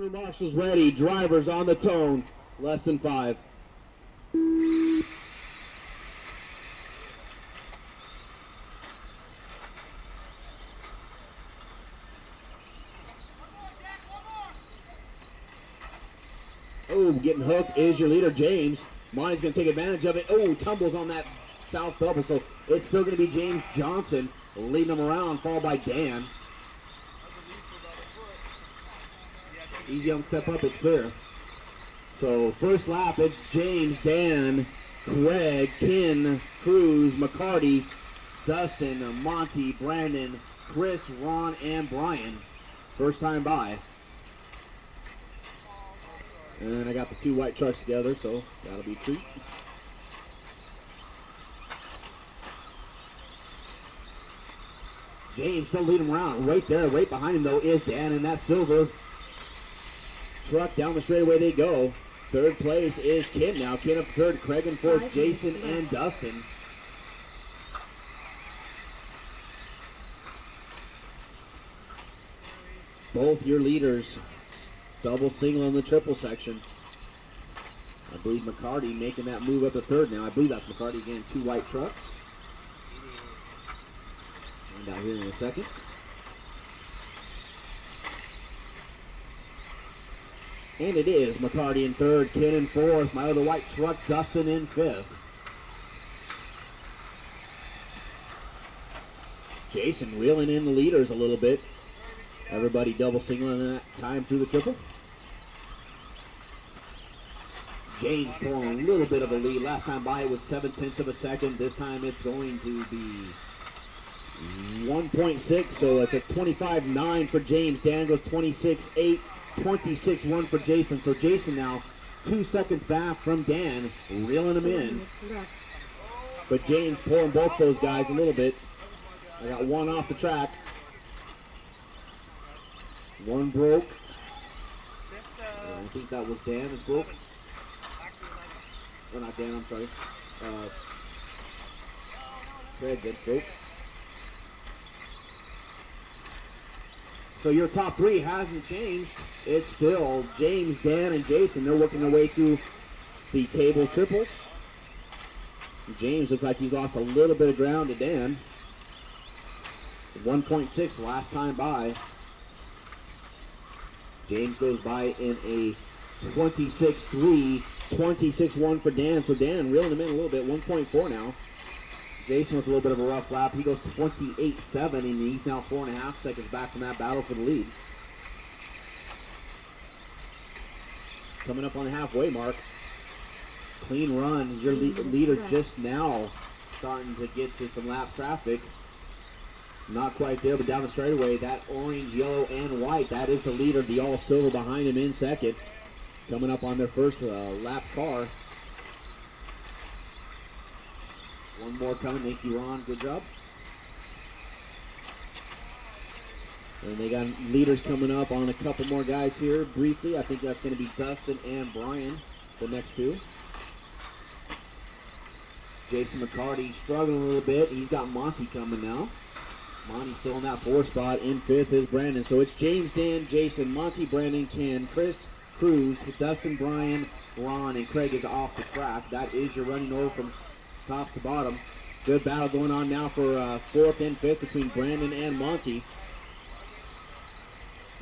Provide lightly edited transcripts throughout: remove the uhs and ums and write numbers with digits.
Crew marshals ready, drivers on the tone, less than 5. Oh, getting hooked is your leader, James. Monty's going to take advantage of it. Oh, tumbles on that south double, so it's still going to be James Johnson leading them around, followed by Dan. Easy on step up, it's clear. So first lap, it's James, Dan, Craig, Ken, Cruz, McCarty, Dustin, Monty, Brandon, Chris, Ron, and Brian. First time by. And I got the 2 white trucks together, so that'll be a treat. James still leading him around. Right there, right behind him, though, is Dan in that silver truck. Down the straightaway they go. Third place is Ken now. Ken up third. Craig in fourth. Jason and Dustin. Both your leaders double, single in the triple section. I believe McCarty making that move up to third now. I believe that's McCarty again. 2 white trucks. Find out here in a second. And it is McCarty in third, Ken in fourth. My other white truck, Dustin in fifth. Jason reeling in the leaders a little bit. Everybody double singling that time through the triple. James pulling a little bit of a lead. Last time by it was 7/10 of a second. This time it's going to be 1.6, so it's a 25.9 for James. Dan goes 26.8, 26.1 for Jason. So Jason now 2 seconds back from Dan, reeling him in. But James pulling both those guys a little bit. I got one off the track. One broke. I think that was Dan that broke. Oh, not Dan, I'm sorry. Craig that broke. So your top 3 hasn't changed. It's still James, Dan, and Jason. They're working their way through the table triples. James looks like he's lost a little bit of ground to Dan. 1.6 last time by. James goes by in a 26.3, 26.1 for Dan. So Dan reeling him in a little bit, 1.4 now. Jason with a little bit of a rough lap. He goes 28.7, and he's now 4.5 seconds back from that battle for the lead. Coming up on the halfway mark. Clean run. Your leader just now starting to get to some lap traffic. Not quite there, but down the straightaway, that orange, yellow, and white, that is the leader, the all silver behind him in second. Coming up on their first lap car. One more coming. Thank you, Ron. Good job. And they got leaders coming up on a couple more guys here briefly. I think that's going to be Dustin and Brian, the next 2. Jason McCarty struggling a little bit. He's got Monty coming now. Monty still in that 4th spot. In 5th is Brandon. So it's James, Dan, Jason, Monty, Brandon, Ken, Chris, Cruz, Dustin, Brian, Ron, and Craig is off the track. That is your running order from top to bottom. Good battle going on now for 4th and 5th between Brandon and Monty.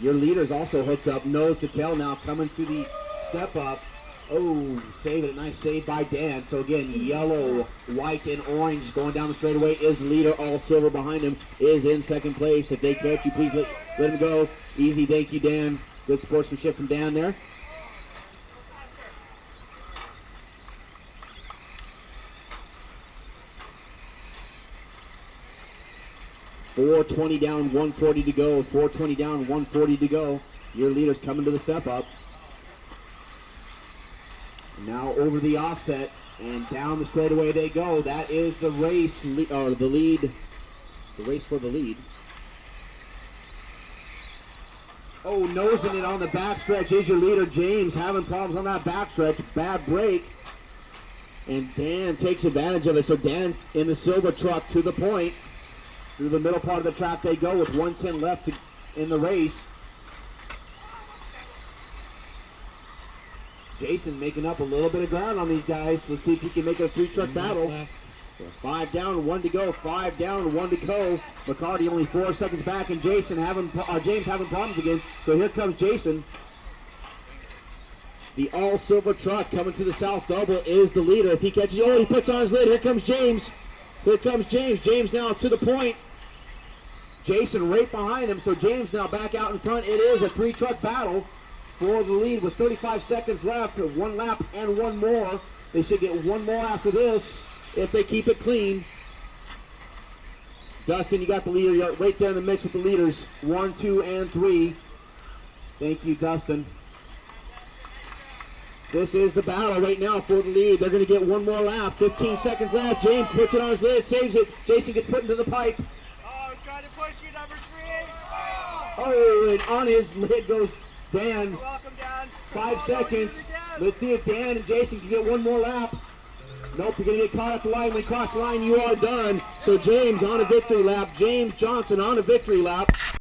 Your leaders also hooked up nose to tail now, coming to the step up. Oh, save it. Nice save by Dan. So again, yellow, white, and orange going down the straightaway is the leader. All silver behind him is in second place. If they catch you, please let him go. Easy. Thank you, Dan. Good sportsmanship from Dan there. .420 down, 140 to go. 420 down, 140 to go. Your leaders coming to the step up. Now over the offset and down the straightaway they go. That is the race, or the lead, the race for the lead. Oh, nosing it on the backstretch is your leader, James, having problems on that backstretch. Bad break. And Dan takes advantage of it. So Dan in the silver truck to the point. Through the middle part of the track they go with 1:10 left in the race. Jason making up a little bit of ground on these guys. Let's see if he can make it a 3-truck battle. 5 down, 1 to go. 5 down, 1 to go. McCarty only 4 seconds back, and James having problems again. So here comes Jason. The all-silver truck coming to the south double is the leader. If he catches, he puts on his lid. Here comes James. Here comes James. James now to the point. Jason right behind him. So James now back out in front. It is a 3-truck battle for the lead with 35 seconds left. 1 lap and 1 more. They should get 1 more after this if they keep it clean. Dustin, you got the leader. You're right there in the mix with the leaders. 1, 2, and 3. Thank you, Dustin. This is the battle right now for the lead. They're going to get 1 more lap. 15 seconds left. James puts it on his lid, saves it. Jason gets put into the pipe. Oh, he's trying to push you, number 3. Oh, and on his lid goes Dan. You're welcome, Dan. 5 seconds. Let's see if Dan and Jason can get 1 more lap. Nope, you're going to get caught at the line. When you cross the line, you are done. So James on a victory lap. James Johnson on a victory lap.